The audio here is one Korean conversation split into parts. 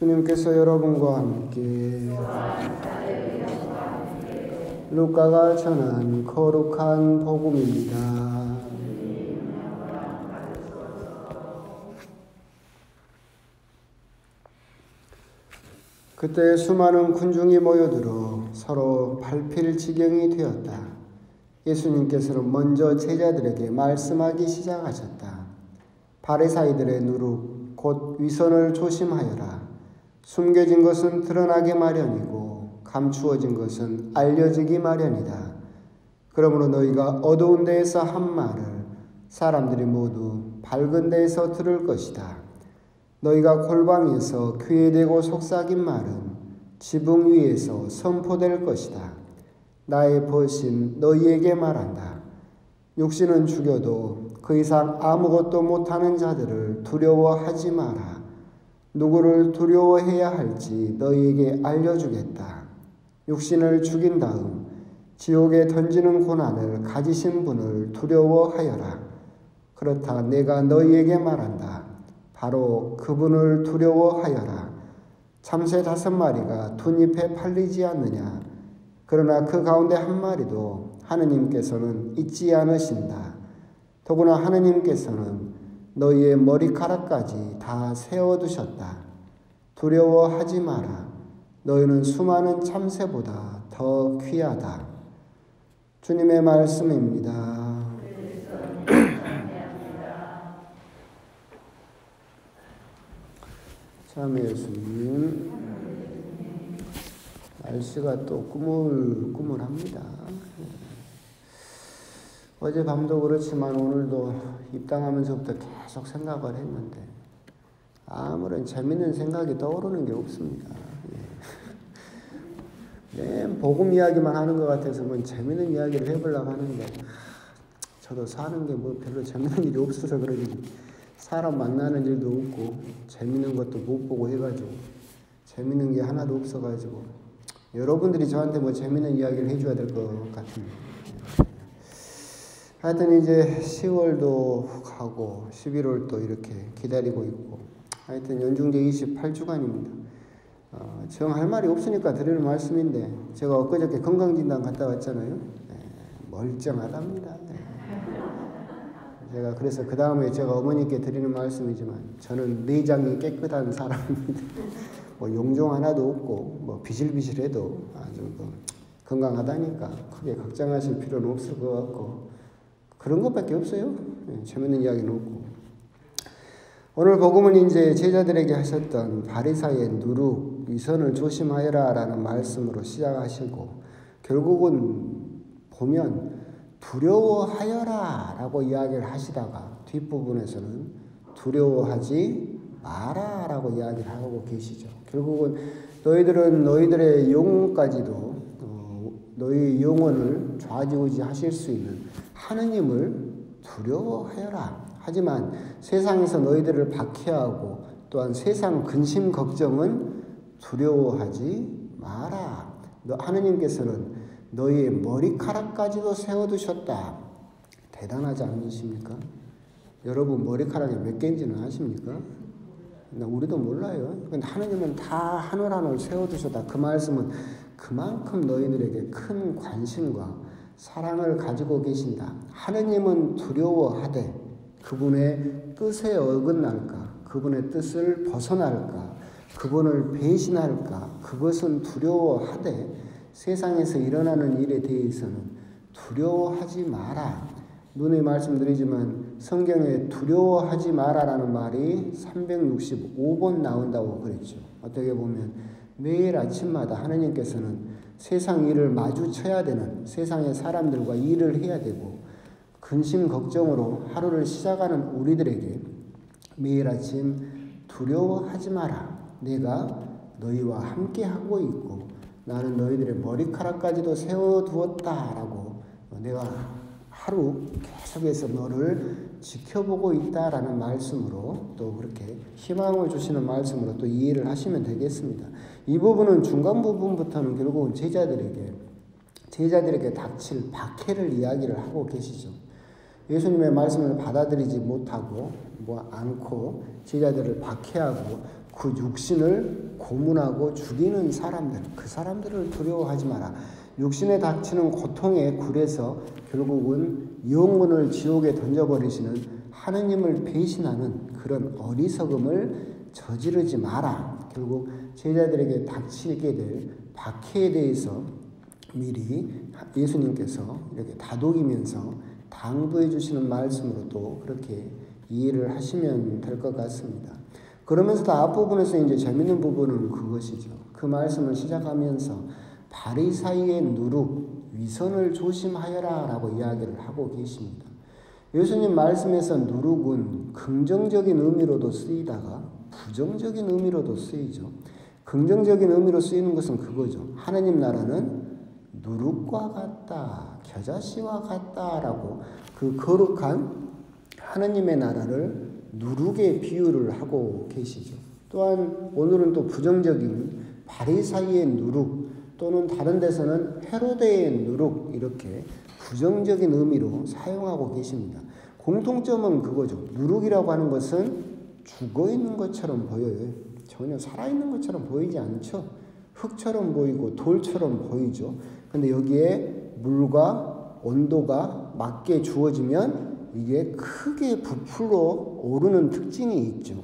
주님께서 여러분과 함께 루카가 전한 거룩한 복음입니다. 그때 수많은 군중이 모여들어 서로 밟힐 지경이 되었다. 예수님께서는 먼저 제자들에게 말씀하기 시작하셨다. 바리사이들의 누룩 곧 위선을 조심하여라. 숨겨진 것은 드러나기 마련이고 감추어진 것은 알려지기 마련이다. 그러므로 너희가 어두운 데에서 한 말을 사람들이 모두 밝은 데에서 들을 것이다. 너희가 골방에서 귀에 대고 속삭인 말은 지붕 위에서 선포될 것이다. 나의 벗인 너희에게 말한다. 육신은 죽여도 그 이상 아무것도 못하는 자들을 두려워하지 마라. 누구를 두려워해야 할지 너희에게 알려주겠다. 육신을 죽인 다음 지옥에 던지는 고난을 가지신 분을 두려워하여라. 그렇다 내가 너희에게 말한다. 바로 그분을 두려워하여라. 참새 5마리가 뭇잎에 팔리지 않느냐. 그러나 그 가운데 한 마리도 하느님께서는 잊지 않으신다. 더구나 하느님께서는 너희의 머리카락까지 다 세워두셨다. 두려워하지 마라. 너희는 수많은 참새보다 더 귀하다. 주님의 말씀입니다. 참 예수님, 날씨가 또 꾸물꾸물합니다. 어젯밤도 그렇지만 오늘도 입당하면서부터 계속 생각을 했는데 아무런 재밌는 생각이 떠오르는 게 없습니다. 맨 복음 이야기만 하는 것 같아서 뭐 재밌는 이야기를 해보려고 하는데 저도 사는 게 뭐 별로 재밌는 일이 없어서 그러지 사람 만나는 일도 없고 재밌는 것도 못 보고 해가지고 재밌는 게 하나도 없어가지고 여러분들이 저한테 뭐 재밌는 이야기를 해줘야 될 것 같은데 하여튼 이제 10월도 가고 11월도 이렇게 기다리고 있고 하여튼 연중제 28주간입니다. 정 할 말이 없으니까 드리는 말씀인데 제가 엊그저께 건강진단 갔다 왔잖아요. 멀쩡하답니다. 제가 그래서 그 다음에 제가 어머니께 드리는 말씀이지만 저는 내장이 깨끗한 사람입니다. 뭐 용종 하나도 없고 뭐 비실비실해도 아주 건강하다니까 크게 걱정하실 필요는 없을 것 같고 그런 것밖에 없어요. 재밌는 이야기는 없고. 오늘 복음은 이제 제자들에게 하셨던 바리사이의 누룩, 위선을 조심하여라 라는 말씀으로 시작하시고 결국은 보면 두려워하여라 라고 이야기를 하시다가 뒷부분에서는 두려워하지 마라 라고 이야기를 하고 계시죠. 결국은 너희들은 너희들의 영혼까지도 너희 영혼을 좌지우지 하실 수 있는 하느님을 두려워하여라. 하지만 세상에서 너희들을 박해하고 또한 세상 근심 걱정은 두려워하지 마라. 하느님께서는 너희의 머리카락까지도 세워두셨다. 대단하지 않으십니까? 여러분 머리카락이 몇 개인지는 아십니까? 우리도 몰라요. 근데 하느님은 다 하늘 하늘 세워두셨다. 그 말씀은 그만큼 너희들에게 큰 관심과 사랑을 가지고 계신다. 하느님은 두려워하되 그분의 뜻에 어긋날까? 그분의 뜻을 벗어날까? 그분을 배신할까? 그것은 두려워하되 세상에서 일어나는 일에 대해서는 두려워하지 마라. 눈에 말씀드리지만 성경에 두려워하지 마라라는 말이 365번 나온다고 그랬죠. 어떻게 보면 매일 아침마다 하느님께서는 세상 일을 마주쳐야 되는 세상의 사람들과 일을 해야 되고 근심 걱정으로 하루를 시작하는 우리들에게 매일 아침 두려워하지 마라. 내가 너희와 함께 하고 있고 나는 너희들의 머리카락까지도 세워두었다라고 내가 하루 계속해서 너를 지켜보고 있다라는 말씀으로 또 그렇게 희망을 주시는 말씀으로 또 이해를 하시면 되겠습니다. 이 부분은 중간 부분부터는 결국은 제자들에게 닥칠 박해를 이야기를 하고 계시죠. 예수님의 말씀을 받아들이지 못하고 않고 제자들을 박해하고 그 육신을 고문하고 죽이는 사람들, 그 사람들을 두려워하지 마라. 육신에 닥치는 고통에 굴해서 결국은 영혼을 지옥에 던져버리시는 하느님을 배신하는 그런 어리석음을 저지르지 마라. 결국 제자들에게 닥치게 될 박해에 대해서 미리 예수님께서 이렇게 다독이면서 당부해 주시는 말씀으로 또 그렇게 이해를 하시면 될 것 같습니다. 그러면서도 앞부분에서 이제 재밌는 부분은 그것이죠. 그 말씀을 시작하면서 바리사이의 누룩, 위선을 조심하여라 라고 이야기를 하고 계십니다. 예수님 말씀에서 누룩은 긍정적인 의미로도 쓰이다가 부정적인 의미로도 쓰이죠. 긍정적인 의미로 쓰이는 것은 그거죠. 하나님 나라는 누룩과 같다, 겨자씨와 같다라고 그 거룩한 하나님의 나라를 누룩에 비유를 하고 계시죠. 또한 오늘은 또 부정적인 바리사이의 누룩 또는 다른 데서는 헤로데의 누룩 이렇게 부정적인 의미로 사용하고 계십니다. 공통점은 그거죠. 누룩이라고 하는 것은 죽어있는 것처럼 보여요. 전혀 살아있는 것처럼 보이지 않죠. 흙처럼 보이고 돌처럼 보이죠. 근데 여기에 물과 온도가 맞게 주어지면 이게 크게 부풀어 오르는 특징이 있죠.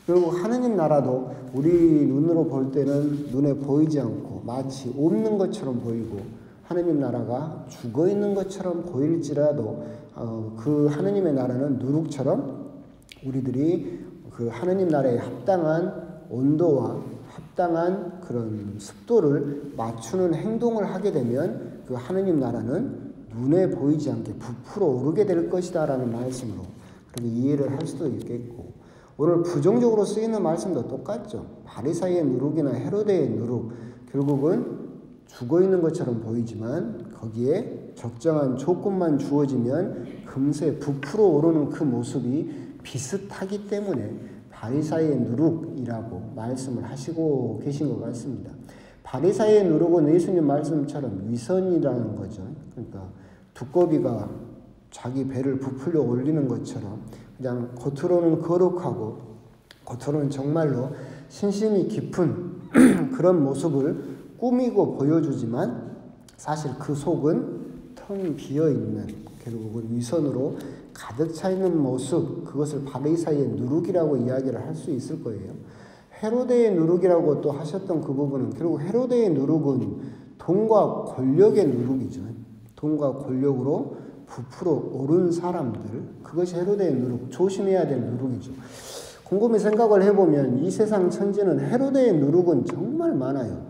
결국 하느님 나라도 우리 눈으로 볼 때는 눈에 보이지 않고 마치 없는 것처럼 보이고 하느님 나라가 죽어있는 것처럼 보일지라도 그 하느님의 나라는 누룩처럼 우리들이 그 하느님 나라에 합당한 온도와 합당한 그런 습도를 맞추는 행동을 하게 되면 그 하느님 나라는 눈에 보이지 않게 부풀어 오르게 될 것이다 라는 말씀으로 그렇게 이해를 할 수도 있겠고, 오늘 부정적으로 쓰이는 말씀도 똑같죠. 바리사이의 누룩이나 헤로데의 누룩, 결국은 죽어있는 것처럼 보이지만 거기에 적정한 조건만 주어지면 금세 부풀어 오르는 그 모습이 비슷하기 때문에 바리사이의 누룩이라고 말씀을 하시고 계신 것 같습니다. 바리사이의 누룩은 예수님 말씀처럼 위선이라는 거죠. 그러니까 두꺼비가 자기 배를 부풀려 올리는 것처럼 그냥 겉으로는 거룩하고 겉으로는 정말로 신심이 깊은 그런 모습을 꾸미고 보여주지만 사실 그 속은 텅 비어있는, 결국은 위선으로 가득 차 있는 모습, 그것을 바리사이의 누룩이라고 이야기를 할 수 있을 거예요. 헤로데의 누룩이라고 또 하셨던 그 부분은 결국 헤로데의 누룩은 돈과 권력의 누룩이죠. 돈과 권력으로 부풀어 오른 사람들, 그것이 헤로데의 누룩, 조심해야 될 누룩이죠. 곰곰이 생각을 해보면 이 세상 천지는 헤로데의 누룩은 정말 많아요.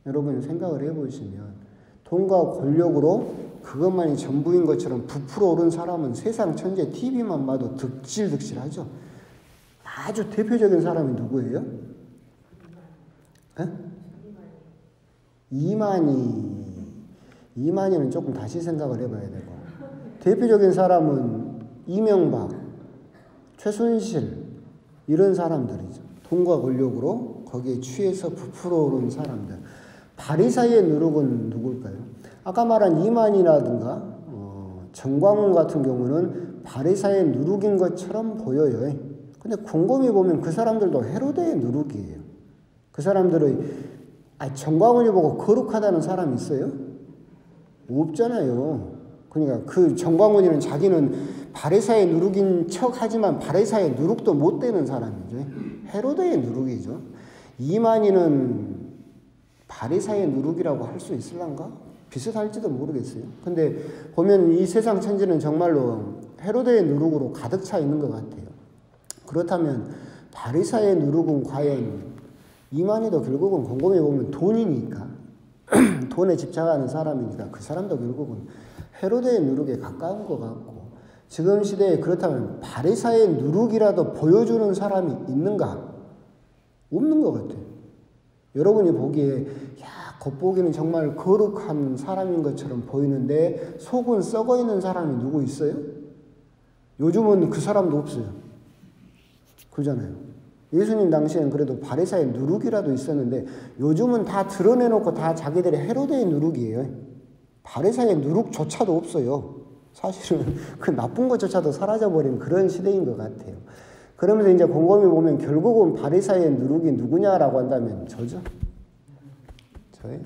여러분 생각을 해보시면 돈과 권력으로 그것만이 전부인 것처럼 부풀어 오른 사람은 세상 천재 TV만 봐도 득실득실하죠. 아주 대표적인 사람이 누구예요? 이만희는 조금 다시 생각을 해봐야 되고, 대표적인 사람은 이명박, 최순실 이런 사람들이죠. 돈과 권력으로 거기에 취해서 부풀어 오른 사람들. 바리사이의 누룩은 누굴까요? 아까 말한 이만희라든가 정광훈 같은 경우는 바리사이의 누룩인 것처럼 보여요. 근데 곰곰이 보면 그 사람들도 헤로데의 누룩이에요. 그 사람들의 정광훈이 보고 거룩하다는 사람이 있어요? 없잖아요. 그러니까 그 정광훈이는 자기는 바리사이의 누룩인 척하지만 바리사이의 누룩도 못 되는 사람이죠. 헤로데의 누룩이죠. 이만희는 바리사이의 누룩이라고 할 수 있을란가? 비슷할지도 모르겠어요. 근데 보면 이 세상 천지는 정말로 헤로데의 누룩으로 가득 차 있는 것 같아요. 그렇다면 바리사이의 누룩은 과연, 이만희도 결국은 곰곰이 보면 돈이니까 돈에 집착하는 사람이니까 그 사람도 결국은 헤로데의 누룩에 가까운 것 같고, 지금 시대에 그렇다면 바리사이의 누룩이라도 보여주는 사람이 있는가? 없는 것 같아요. 여러분이 보기에 겉보기는 정말 거룩한 사람인 것처럼 보이는데 속은 썩어 있는 사람이 누구 있어요? 요즘은 그 사람도 없어요. 그러잖아요. 예수님 당시에는 그래도 바리사이의 누룩이라도 있었는데 요즘은 다 드러내놓고 다 자기들의 헤로데의 누룩이에요. 바리사이의 누룩조차도 없어요. 사실은 그 나쁜 것조차도 사라져버린 그런 시대인 것 같아요. 그러면서 이제 곰곰이 보면 결국은 바리사이의 누룩이 누구냐라고 한다면 저죠. 저예요.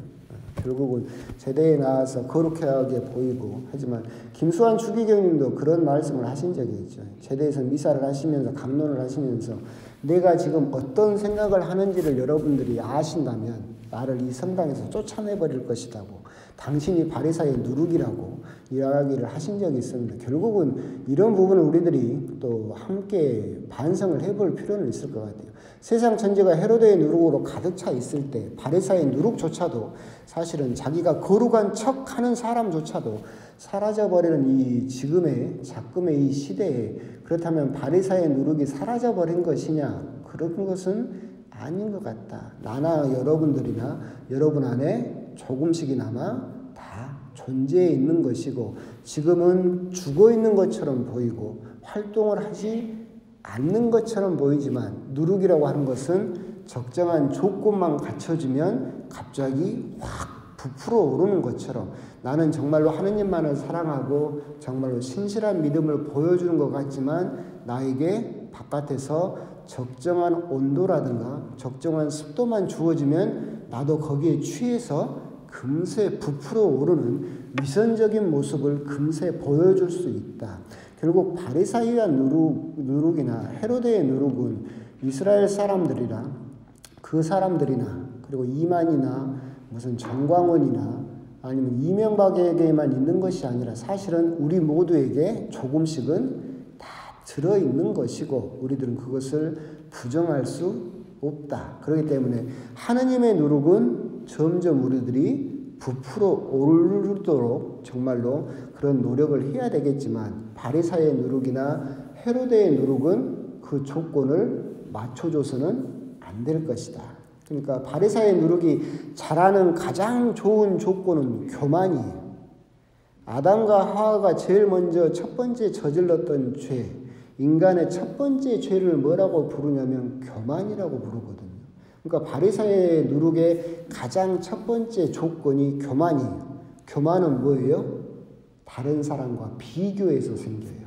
결국은 제대에 나와서 거룩하게 보이고 하지만 김수환 추기경님도 그런 말씀을 하신 적이 있죠. 제대에서 미사를 하시면서 강론을 하시면서 내가 지금 어떤 생각을 하는지를 여러분들이 아신다면 나를 이 성당에서 쫓아내버릴 것이라고 당신이 바리사의 누룩이라고 이야기를 하신 적이 있습니다. 결국은 이런 부분을 우리들이 또 함께 반성을 해볼 필요는 있을 것 같아요. 세상 전체가 헤로데의 누룩으로 가득 차 있을 때 바리사의 누룩조차도 사실은 자기가 거룩한 척하는 사람조차도 사라져버리는 이 지금의 작금의 이 시대에 그렇다면 바리사의 누룩이 사라져버린 것이냐? 그런 것은 아닌 것 같다. 나나 여러분들이나 여러분 안에 조금씩이나마 다 존재해 있는 것이고 지금은 죽어 있는 것처럼 보이고 활동을 하지 않는 것처럼 보이지만 누룩이라고 하는 것은 적정한 조건만 갖춰지면 갑자기 확 부풀어 오르는 것처럼 나는 정말로 하느님만을 사랑하고 정말로 신실한 믿음을 보여주는 것 같지만 나에게 바깥에서 적정한 온도라든가 적정한 습도만 주어지면 나도 거기에 취해서 금세 부풀어 오르는 위선적인 모습을 금세 보여줄 수 있다. 결국 바리사이와 누룩이나 헤로데의 누룩은 이스라엘 사람들이나 그 사람들이나 그리고 이만이나 무슨 정광훈이나 아니면 이명박에게만 있는 것이 아니라 사실은 우리 모두에게 조금씩은 다 들어있는 것이고 우리들은 그것을 부정할 수 없다. 그렇기 때문에 하느님의 누룩은 점점 우리들이 부풀어 오르도록 정말로 그런 노력을 해야 되겠지만 바리사의 누룩이나 헤로데의 누룩은 그 조건을 맞춰줘서는 안 될 것이다. 그러니까 바리사의 누룩이 자라는 가장 좋은 조건은 교만이에요. 아담과 하와가 제일 먼저 첫 번째 저질렀던 죄, 인간의 첫 번째 죄를 뭐라고 부르냐면 교만이라고 부르거든요. 그러니까 바리사의 누룩의 가장 첫 번째 조건이 교만이에요. 교만은 뭐예요? 다른 사람과 비교해서 생겨요.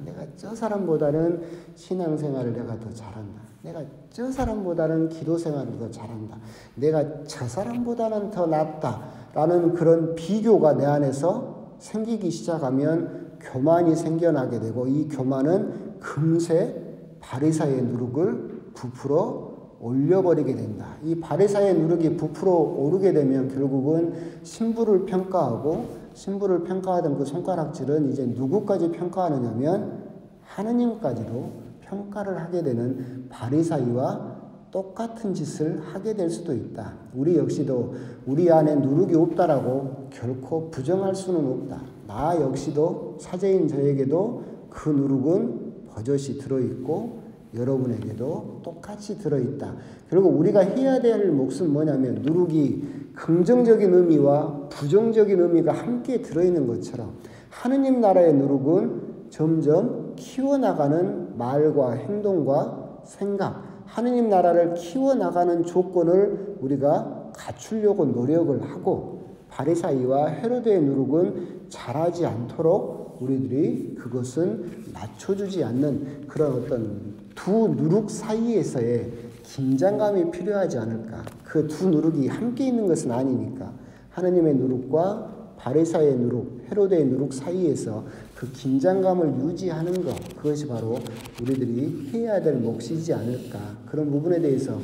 내가 저 사람보다는 신앙생활을 내가 더 잘한다. 내가 저 사람보다는 기도생활을 더 잘한다. 내가 저 사람보다는 더 낫다. 라는 그런 비교가 내 안에서 생기기 시작하면 교만이 생겨나게 되고 이 교만은 금세 바리사의 누룩을 부풀어 올려버리게 된다. 이 바리사의 누룩이 부풀어 오르게 되면 결국은 신부를 평가하고 신부를 평가하던 그 손가락질은 이제 누구까지 평가하느냐면 하느님까지도 평가를 하게 되는 바리사이와 똑같은 짓을 하게 될 수도 있다. 우리 역시도 우리 안에 누룩이 없다라고 결코 부정할 수는 없다. 나 역시도 사제인 저에게도 그 누룩은 버젓이 들어있고 여러분에게도 똑같이 들어있다. 그리고 우리가 해야 될 몫은 뭐냐면 누룩이 긍정적인 의미와 부정적인 의미가 함께 들어있는 것처럼 하느님 나라의 누룩은 점점 키워나가는 말과 행동과 생각, 하느님 나라를 키워나가는 조건을 우리가 갖추려고 노력을 하고 바리사이와 헤로데의 누룩은 자라지 않도록 우리들이 그것은 맞춰주지 않는 그런 어떤 두 누룩 사이에서의 긴장감이 필요하지 않을까. 그 두 누룩이 함께 있는 것은 아니니까 하느님의 누룩과 바리사의 누룩, 헤로데의 누룩 사이에서 그 긴장감을 유지하는 것, 그것이 바로 우리들이 해야 될 몫이지 않을까. 그런 부분에 대해서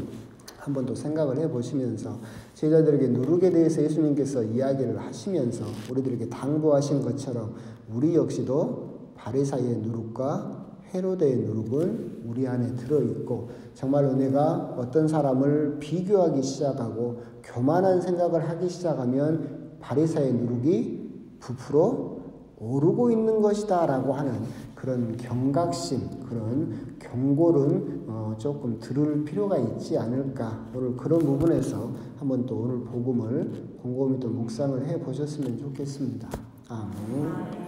한번 더 생각을 해보시면서 제자들에게 누룩에 대해서 예수님께서 이야기를 하시면서 우리들에게 당부하신 것처럼 우리 역시도 바리사의 누룩과 헤로데의 누룩은 우리 안에 들어있고 정말로 내가 어떤 사람을 비교하기 시작하고 교만한 생각을 하기 시작하면 바리사의 누룩이 부풀어 오르고 있는 것이다 라고 하는 그런 경각심, 그런 경고는 조금 들을 필요가 있지 않을까. 오늘 그런 부분에서 한번 또 오늘 복음을 곰곰이 또 묵상을 해 보셨으면 좋겠습니다. 아멘.